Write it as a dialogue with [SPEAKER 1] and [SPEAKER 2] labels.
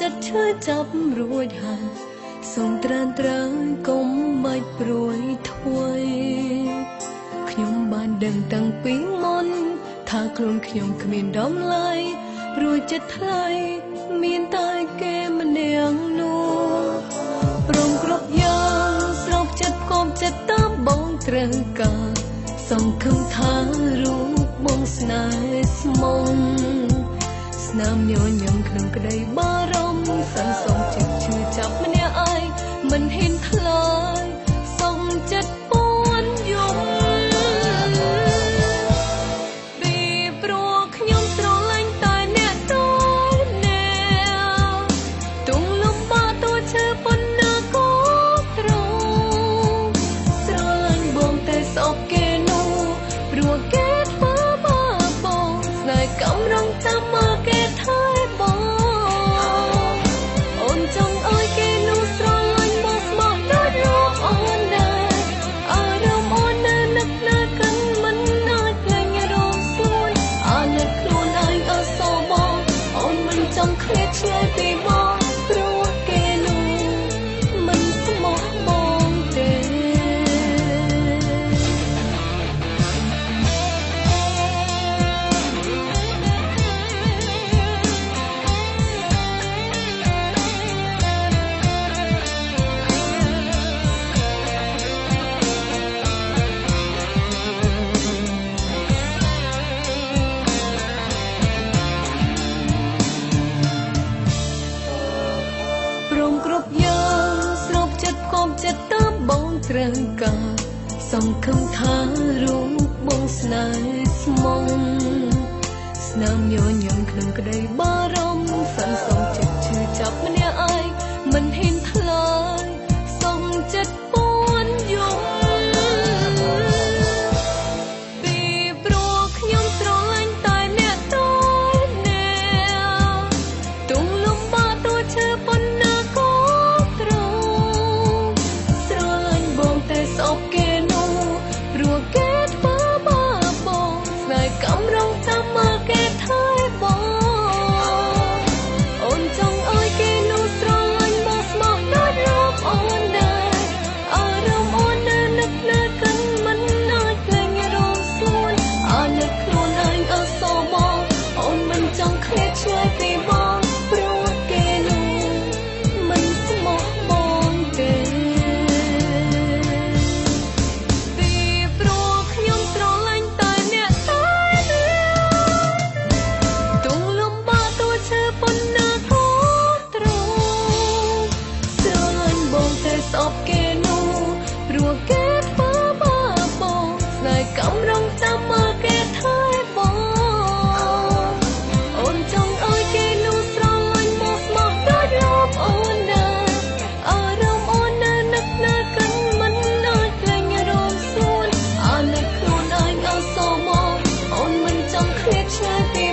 [SPEAKER 1] ចិត្តឈឺចាប់រួចហើយសូមត្រានត្រើកុំបាច់ព្រួយធ្វេខ្ញុំបានដឹងតាំងពីមុនថាខ្លួនខ្ញុំគ្មានដំឡៃព្រោះចិត្តថ្លៃមានតែគេម្នាក់នោះព្រមគ្រប់យ៉ាងស្របចិត្តគំចិត្តតាមបងត្រូវការសង្ឃឹមថារូបបងស្នេហ៍ស្មុំស្នាមញញឹមក្នុងក្តីបារម្ភសន្សំចិត្តឈឺចាប់ម្នាក់ឯងមិនហ៊ានថ្លៃសុំចិត្តពួនយំពីព្រោះខ្ញុំស្រឡាញ់តែអ្នកតូចអ្នកទុំលំបាកតួឈឺប៉ុណ្ណាក៏ត្រង់ស្រឡាញ់បងតែស្អប់គេនោះព្រោះគេធ្វើបាបបងស្នេហ៍កំរងចាំមកគេថែបងអូនចង់ឲ្យគេនោះស្រឡាញ់បងស្មោះដូចលោកអូនដែរអារម្មណ៍អូននៅនឹកណាកាន់មិនអាចលែងរងសួនអាណិតខ្លួនឯងអសបងអូនមិនចង់ឃ្លាតឆ្ងាយពីបងព្រោះគេនោះមិនស្មោះបងទេព្រមគ្រប់យ៉ាងស្របចិត្តគំចិត្តតាមបងត្រូវការសង្ឃឹមថារូបបងស្នេហ៍ស្មុំស្នាមញញឹមក្នុងក្តីបារម្ភសន្សំចិត្តឈឺចាប់ម្នាក់ឯងមិនហ៊ានថ្លៃសុំចិត្តពួនយំពីព្រោះខ្ញុំស្រឡាញ់តែអ្នកតូចអ្នកទុំលំបាកតួឈឺប៉ុណ្ណាក៏ត្រង់ស្រឡាញ់បងតែស្អប់គេនោះព្រោះគេធ្វើបាបបងស្នេហ៍កំរងចាំមកគេថែបងអូនចង់ឲ្យគេនោះស្រឡាញ់បងស្មោះដូចលោកអូនដែរអារម្មណ៍អូននៅនឹកណាកាន់មិនអាចលែងរងសួនអាណិតខ្លួនឯងអសបងអូនមិនចង់ឃ្លាតឆ្ងាយពីបងព្រោះគេនោះមិនស្មោះបងទេពីព្រោះខ្ញុំស្រឡាញ់តែអ្នកតែទុំលំបាកតួឈឺប៉ុណ្ណាក៏ត្រង់ស្រឡាញ់បងតែស្អប់គេនោះព្រោះគេធ្វើបាបបងស្នេហ៍កំរងចាំមកគេថែបងអូនចង់ឲ្យគេនោះស្រឡាញ់បងស្មោះដូចលោកអូនដែរអារម្មណ៍អូននៅនឹកណាកាន់មិនអាចលែងរងសួនអាណិតខ្លួនឯងអសមកអូនមិនចង់ឃ្លាតឆ្ងាយពី